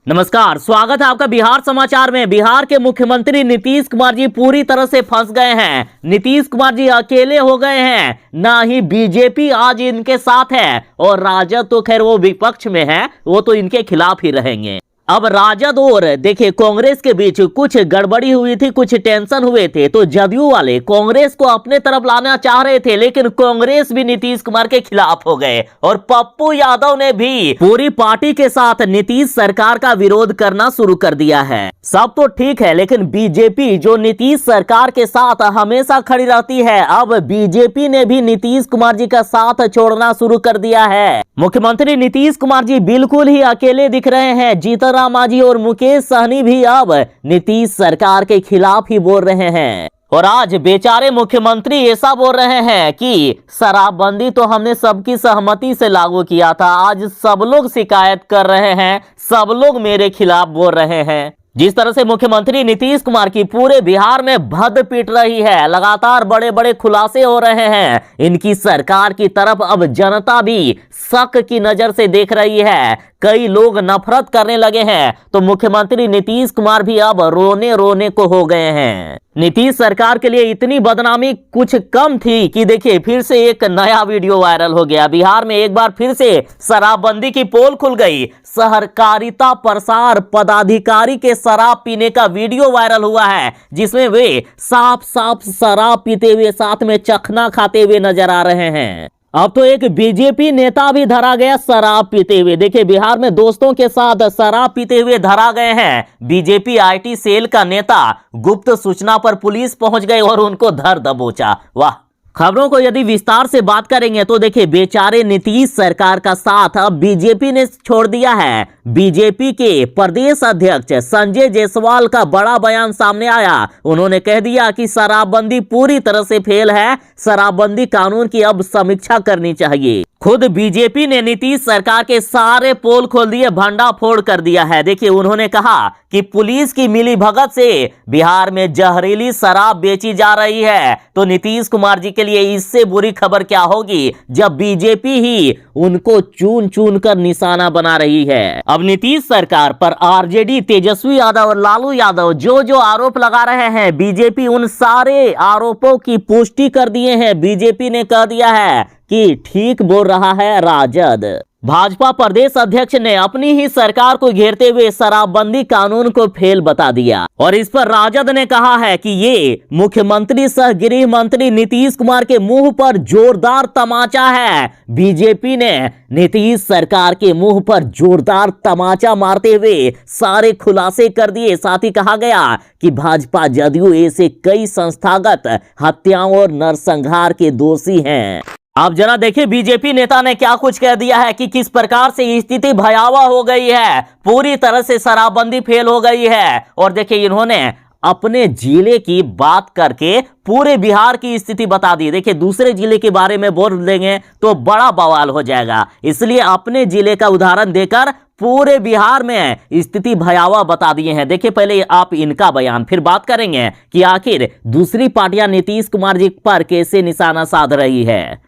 नमस्कार, स्वागत है आपका बिहार समाचार में। बिहार के मुख्यमंत्री नीतीश कुमार जी पूरी तरह से फंस गए हैं। नीतीश कुमार जी अकेले हो गए हैं, ना ही बीजेपी आज इनके साथ है और राजद तो खैर वो विपक्ष में है, वो तो इनके खिलाफ ही रहेंगे। अब राजद और देखिए कांग्रेस के बीच कुछ गड़बड़ी हुई थी, कुछ टेंशन हुए थे, तो जदयू वाले कांग्रेस को अपने तरफ लाना चाह रहे थे, लेकिन कांग्रेस भी नीतीश कुमार के खिलाफ हो गए और पप्पू यादव ने भी पूरी पार्टी के साथ नीतीश सरकार का विरोध करना शुरू कर दिया है। सब तो ठीक है, लेकिन बीजेपी जो नीतीश सरकार के साथ हमेशा खड़ी रहती है, अब बीजेपी ने भी नीतीश कुमार जी का साथ छोड़ना शुरू कर दिया है। मुख्यमंत्री नीतीश कुमार जी बिल्कुल ही अकेले दिख रहे हैं। जीतन राम मांझी और मुकेश सहनी भी अब नीतीश सरकार के खिलाफ ही बोल रहे हैं और आज बेचारे मुख्यमंत्री ऐसा बोल रहे हैं कि शराबबंदी तो हमने सबकी सहमति से लागू किया था, आज सब लोग शिकायत कर रहे हैं, सब लोग मेरे खिलाफ बोल रहे हैं। जिस तरह से मुख्यमंत्री नीतीश कुमार की पूरे बिहार में भद्द पीट रही है, लगातार बड़े बड़े खुलासे हो रहे हैं, इनकी सरकार की तरफ अब जनता भी शक की नजर से देख रही है, कई लोग नफरत करने लगे हैं, तो मुख्यमंत्री नीतीश कुमार भी अब रोने रोने को हो गए हैं। नीतीश सरकार के लिए इतनी बदनामी कुछ कम थी कि देखिए फिर से एक नया वीडियो वायरल हो गया। बिहार में एक बार फिर से शराबबंदी की पोल खुल गई। सहकारिता प्रसार पदाधिकारी के शराब पीने का वीडियो वायरल हुआ है, जिसमें वे साफ साफ शराब पीते हुए साथ में चखना खाते हुए नजर आ रहे हैं। अब तो एक बीजेपी नेता भी धरा गया शराब पीते हुए। देखिए बिहार में दोस्तों के साथ शराब पीते हुए धरा गए हैं। बीजेपी आईटी सेल का नेता गुप्त सूचना पर पुलिस पहुंच गई और उनको धर दबोचा। वाह। खबरों को यदि विस्तार से बात करेंगे तो देखिए बेचारे नीतीश सरकार का साथ अब बीजेपी ने छोड़ दिया है। बीजेपी के प्रदेश अध्यक्ष संजय जायसवाल का बड़ा बयान सामने आया। उन्होंने कह दिया कि शराबबंदी पूरी तरह से फेल है, शराबबंदी कानून की अब समीक्षा करनी चाहिए। खुद बीजेपी ने नीतीश सरकार के सारे पोल खोल दिए, भंडाफोड़ कर दिया है। देखिए उन्होंने कहा कि पुलिस की मिलीभगत से बिहार में जहरीली शराब बेची जा रही है, तो नीतीश कुमार जी के लिए इससे बुरी खबर क्या होगी जब बीजेपी ही उनको चुन चुन कर निशाना बना रही है। अब नीतीश सरकार पर आरजेडी, तेजस्वी यादव और लालू यादव जो आरोप लगा रहे हैं, बीजेपी उन सारे आरोपों की पुष्टि कर दिए हैं। बीजेपी ने कह दिया है कि ठीक बोल रहा है राजद। भाजपा प्रदेश अध्यक्ष ने अपनी ही सरकार को घेरते हुए शराबबंदी कानून को फेल बता दिया और इस पर राजद ने कहा है कि ये मुख्यमंत्री सह गृह मंत्री नीतीश कुमार के मुंह पर जोरदार तमाचा है। बीजेपी ने नीतीश सरकार के मुंह पर जोरदार तमाचा मारते हुए सारे खुलासे कर दिए। साथ ही कहा गया कि भाजपा जदयू ऐसे कई संस्थागत हत्याओं और नरसंहार के दोषी हैं। आप जरा देखिए बीजेपी नेता ने क्या कुछ कह दिया है कि किस प्रकार से स्थिति भयावह हो गई है, पूरी तरह से शराबबंदी फेल हो गई है। और देखिए इन्होंने अपने जिले की बात करके पूरे बिहार की स्थिति बता दी। देखिए दूसरे जिले के बारे में बोल देंगे तो बड़ा बवाल हो जाएगा, इसलिए अपने जिले का उदाहरण देकर पूरे बिहार में स्थिति भयावह बता दिए हैं। देखिए पहले आप इनका बयान, फिर बात करेंगे कि आखिर दूसरी पार्टियां नीतीश कुमार जी पर कैसे निशाना साध रही है।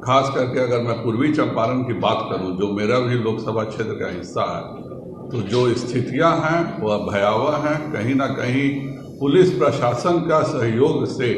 खास करके अगर मैं पूर्वी चंपारण की बात करूं, जो मेरा भी लोकसभा क्षेत्र का हिस्सा है, तो जो स्थितियां हैं वह भयावह हैं। कहीं ना कहीं पुलिस प्रशासन का सहयोग से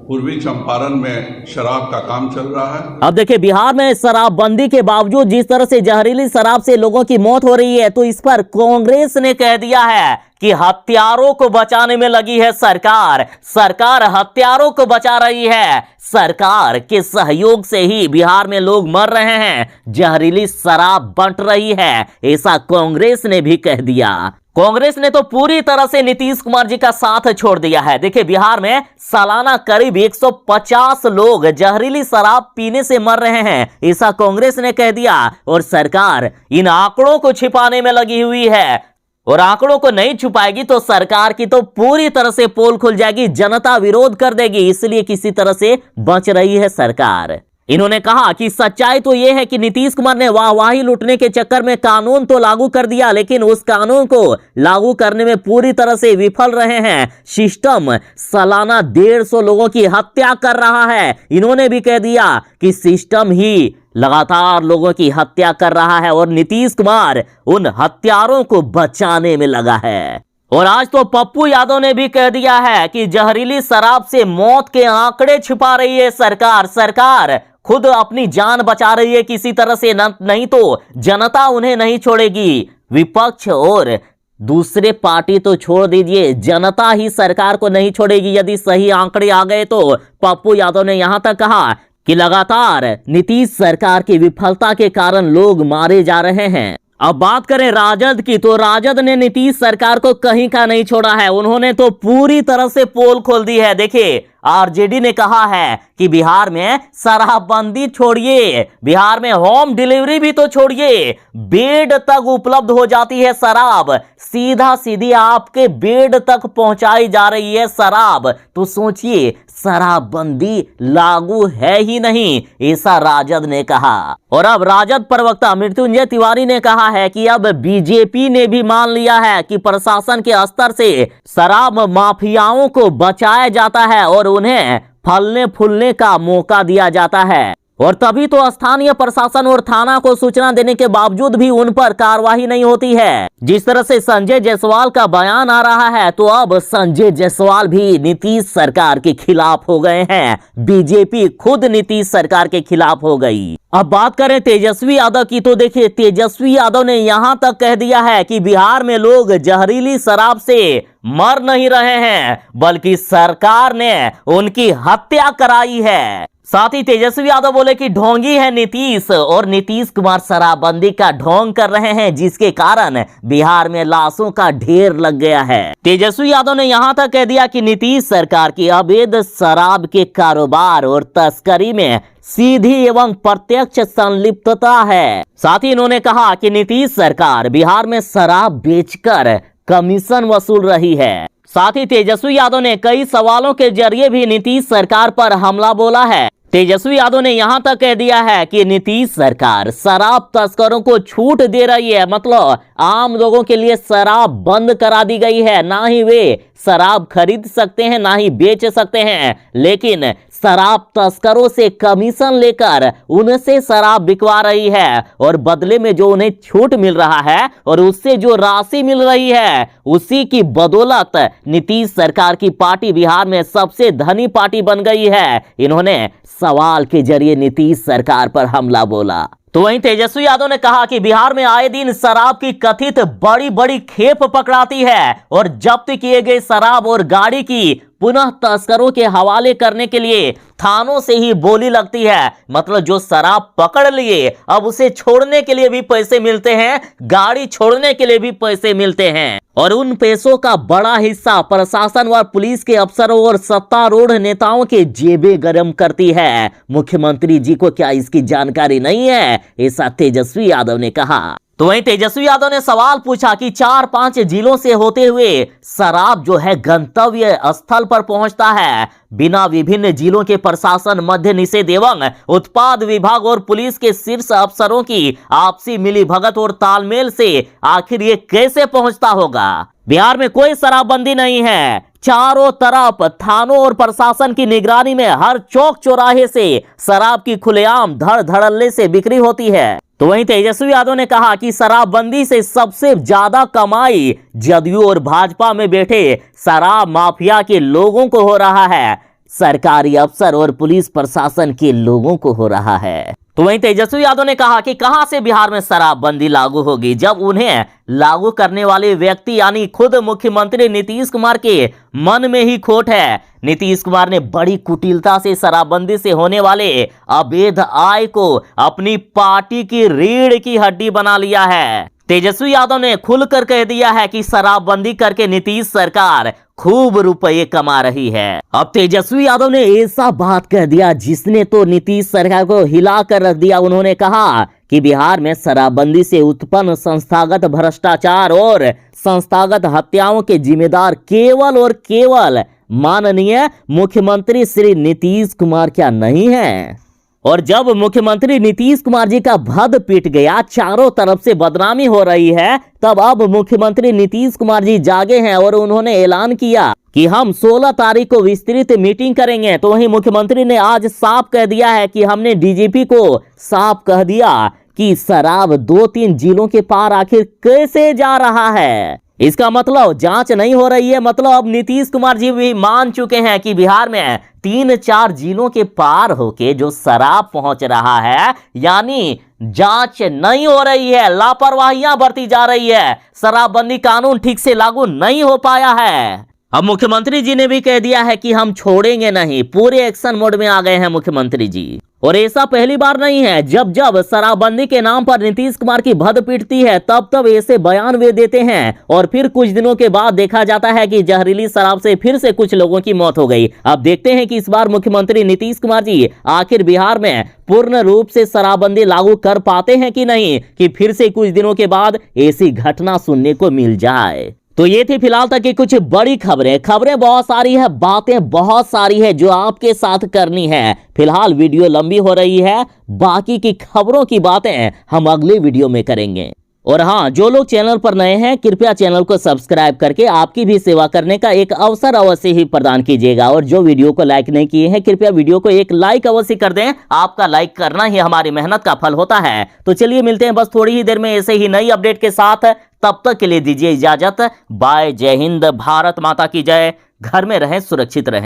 पूर्वी चंपारण में शराब का काम चल रहा है। अब देखिए बिहार में शराबबंदी के बावजूद जिस तरह से जहरीली शराब से लोगों की मौत हो रही है, तो इस पर कांग्रेस ने कह दिया है कि हत्यारों को बचाने में लगी है सरकार। सरकार हत्यारों को बचा रही है, सरकार के सहयोग से ही बिहार में लोग मर रहे हैं, जहरीली शराब बंट रही है, ऐसा कांग्रेस ने भी कह दिया। कांग्रेस ने तो पूरी तरह से नीतीश कुमार जी का साथ छोड़ दिया है। देखिए बिहार में सालाना करीब 150 लोग जहरीली शराब पीने से मर रहे हैं, ऐसा कांग्रेस ने कह दिया। और सरकार इन आंकड़ों को छिपाने में लगी हुई है और आंकड़ों को नहीं छुपाएगी तो सरकार की तो पूरी तरह से पोल खुल जाएगी, जनता विरोध कर देगी, इसलिए किसी तरह से बच रही है सरकार। इन्होंने कहा कि सच्चाई तो यह है कि नीतीश कुमार ने वाहवाही लूटने के चक्कर में कानून तो लागू कर दिया, लेकिन उस कानून को लागू करने में पूरी तरह से विफल रहे हैं। सिस्टम सालाना 150 लोगों की हत्या कर रहा है। इन्होंने भी कह दिया कि सिस्टम ही लगातार लोगों की हत्या कर रहा है और नीतीश कुमार उन हत्यारों को बचाने में लगा है। और आज तो पप्पू यादव ने भी कह दिया है कि जहरीली शराब से मौत के आंकड़े छिपा रही है सरकार खुद अपनी जान बचा रही है किसी तरह से, नहीं तो जनता उन्हें नहीं छोड़ेगी। विपक्ष और दूसरे पार्टी तो छोड़ दीजिए, जनता ही सरकार को नहीं छोड़ेगी यदि सही आंकड़े आ गए तो। पप्पू यादव ने यहां तक कहा कि लगातार नीतीश सरकार की विफलता के कारण लोग मारे जा रहे हैं। अब बात करें राजद की, तो राजद ने नीतीश सरकार को कहीं का नहीं छोड़ा है, उन्होंने तो पूरी तरह से पोल खोल दी है। देखिए, आरजेडी ने कहा है कि बिहार में शराबबंदी छोड़िए, बिहार में होम डिलीवरी भी तो छोड़िए, बेड तक उपलब्ध हो जाती है शराब, सीधा सीधी आपके बेड तक पहुंचाई जा रही है शराब। तो सोचिए, शराबबंदी लागू है ही नहीं, ऐसा राजद ने कहा। और अब राजद प्रवक्ता मृत्युंजय तिवारी ने कहा है कि अब बीजेपी ने भी मान लिया है कि प्रशासन के स्तर से शराब माफियाओं को बचाया जाता है और उन्हें फलने फूलने का मौका दिया जाता है। और तभी तो स्थानीय प्रशासन और थाना को सूचना देने के बावजूद भी उन पर कार्रवाई नहीं होती है। जिस तरह से संजय जायसवाल का बयान आ रहा है, तो अब संजय जायसवाल भी नीतीश सरकार के खिलाफ हो गए हैं, बीजेपी खुद नीतीश सरकार के खिलाफ हो गई। अब बात करें तेजस्वी यादव की, तो देखिए, तेजस्वी यादव ने यहां तक कह दिया है कि बिहार में लोग जहरीली शराब से मर नहीं रहे हैं, बल्कि सरकार ने उनकी हत्या कराई है। साथ ही तेजस्वी यादव बोले कि ढोंगी है नीतीश और नीतीश कुमार शराबबंदी का ढोंग कर रहे हैं, जिसके कारण बिहार में लाशों का ढेर लग गया है। तेजस्वी यादव ने यहां तक कह दिया कि नीतीश सरकार की अवैध शराब के कारोबार और तस्करी में सीधी एवं प्रत्यक्ष संलिप्तता है। साथ ही इन्होंने कहा कि नीतीश सरकार बिहार में शराब बेचकर कमीशन वसूल रही है। साथ ही तेजस्वी यादव ने कई सवालों के जरिए भी नीतीश सरकार पर हमला बोला है। तेजस्वी यादव ने यहां तक कह दिया है कि नीतीश सरकार शराब तस्करों को छूट दे रही है, मतलब आम लोगों के लिए शराब बंद करा दी गई है, ना ही वे शराब खरीद सकते हैं ना ही बेच सकते हैं, लेकिन शराब तस्करों से कमीशन लेकर उनसे शराब बिकवा रही है और बदले में जो उन्हें छूट मिल रहा है और उससे जो राशि मिल रही है, उसी की बदौलत नीतीश सरकार की पार्टी बिहार में सबसे धनी पार्टी बन गई है। इन्होंने सवाल के जरिए नीतीश सरकार पर हमला बोला। तो वहीं तेजस्वी यादव ने कहा कि बिहार में आए दिन शराब की कथित बड़ी बड़ी खेप पकड़ाती है और जब्त किए गए शराब और गाड़ी की पुनः तस्करों के हवाले करने के लिए थानों से ही बोली लगती है। मतलब जो शराब पकड़ लिए अब उसे छोड़ने के लिए भी पैसे मिलते हैं, गाड़ी छोड़ने के लिए भी पैसे मिलते हैं और उन पैसों का बड़ा हिस्सा प्रशासन व पुलिस के अफसरों और सत्तारूढ़ नेताओं के जेबें गर्म करती है। मुख्यमंत्री जी को क्या इसकी जानकारी नहीं है, ऐसा तेजस्वी यादव ने कहा। तो वहीं तेजस्वी यादव ने सवाल पूछा कि 4-5 जिलों से होते हुए शराब जो है गंतव्य स्थल पर पहुंचता है बिना विभिन्न जिलों के प्रशासन, मद्य निषेध एवं उत्पाद विभाग और पुलिस के शीर्ष अफसरों की आपसी मिलीभगत और तालमेल से आखिर ये कैसे पहुंचता होगा। बिहार में कोई शराबबंदी नहीं है, चारों तरफ थानों और प्रशासन की निगरानी में हर चौक चौराहे से शराब की खुलेआम धड़ धड़ल्ले से बिक्री होती है। तो वहीं तेजस्वी यादव ने कहा कि शराबबंदी से सबसे ज्यादा कमाई जदयू और भाजपा में बैठे शराब माफिया के लोगों को हो रहा है, सरकारी अफसर और पुलिस प्रशासन के लोगों को हो रहा है। तो वहीं तेजस्वी यादव ने कहा कि कहां से बिहार में शराबबंदी लागू होगी, जब उन्हें लागू करने वाले व्यक्ति यानी खुद मुख्यमंत्री नीतीश कुमार के मन में ही खोट है। नीतीश कुमार ने बड़ी कुटिलता से शराबबंदी से होने वाले अवैध आय को अपनी पार्टी की रीढ़ की हड्डी बना लिया है। तेजस्वी यादव ने खुलकर कह दिया है कि शराबबंदी करके नीतीश सरकार खूब रुपये कमा रही है। अब तेजस्वी यादव ने ऐसा बात कह दिया जिसने तो नीतीश सरकार को हिला कर रख दिया। उन्होंने कहा कि बिहार में शराबबंदी से उत्पन्न संस्थागत भ्रष्टाचार और संस्थागत हत्याओं के जिम्मेदार केवल और केवल माननीय मुख्यमंत्री श्री नीतीश कुमार क्या नहीं है। और जब मुख्यमंत्री नीतीश कुमार जी का भद पिट गया, चारों तरफ से बदनामी हो रही है, तब अब मुख्यमंत्री नीतीश कुमार जी जागे हैं और उन्होंने ऐलान किया कि हम 16 तारीख को विस्तृत मीटिंग करेंगे। तो वहीं मुख्यमंत्री ने आज साफ कह दिया है कि हमने डीजीपी को साफ कह दिया कि शराब 2-3 जिलों के पार आखिर कैसे जा रहा है। इसका मतलब जांच नहीं हो रही है, मतलब अब नीतीश कुमार जी भी मान चुके हैं कि बिहार में 3-4 जिलों के पार होके जो शराब पहुंच रहा है, यानी जांच नहीं हो रही है, लापरवाहियां बरती जा रही है, शराबबंदी कानून ठीक से लागू नहीं हो पाया है। अब मुख्यमंत्री जी ने भी कह दिया है कि हम छोड़ेंगे नहीं, पूरे एक्शन मोड में आ गए हैं मुख्यमंत्री जी। और ऐसा पहली बार नहीं है, जब जब शराबबंदी के नाम पर नीतीश कुमार की भद पिटती है तब तब ऐसे बयान वे देते हैं और फिर कुछ दिनों के बाद देखा जाता है कि जहरीली शराब से फिर से कुछ लोगों की मौत हो गई। अब देखते हैं कि इस बार मुख्यमंत्री नीतीश कुमार जी आखिर बिहार में पूर्ण रूप से शराबबंदी लागू कर पाते हैं कि नहीं, कि फिर से कुछ दिनों के बाद ऐसी घटना सुनने को मिल जाए। तो ये थी फिलहाल तक की कुछ बड़ी खबरें बहुत सारी है, बातें बहुत सारी है जो आपके साथ करनी है। फिलहाल वीडियो लंबी हो रही है, बाकी की खबरों की बातें हम अगले वीडियो में करेंगे। और हाँ, जो लोग चैनल पर नए हैं कृपया चैनल को सब्सक्राइब करके आपकी भी सेवा करने का एक अवसर अवश्य ही प्रदान कीजिएगा। और जो वीडियो को लाइक नहीं किए हैं कृपया वीडियो को एक लाइक अवश्य कर दें, आपका लाइक करना ही हमारी मेहनत का फल होता है। तो चलिए मिलते हैं बस थोड़ी ही देर में ऐसे ही नई अपडेट के साथ, तब तक के लिए दीजिए इजाजत। बाय, जय हिंद, भारत माता की जय। घर में रहें, सुरक्षित रहें।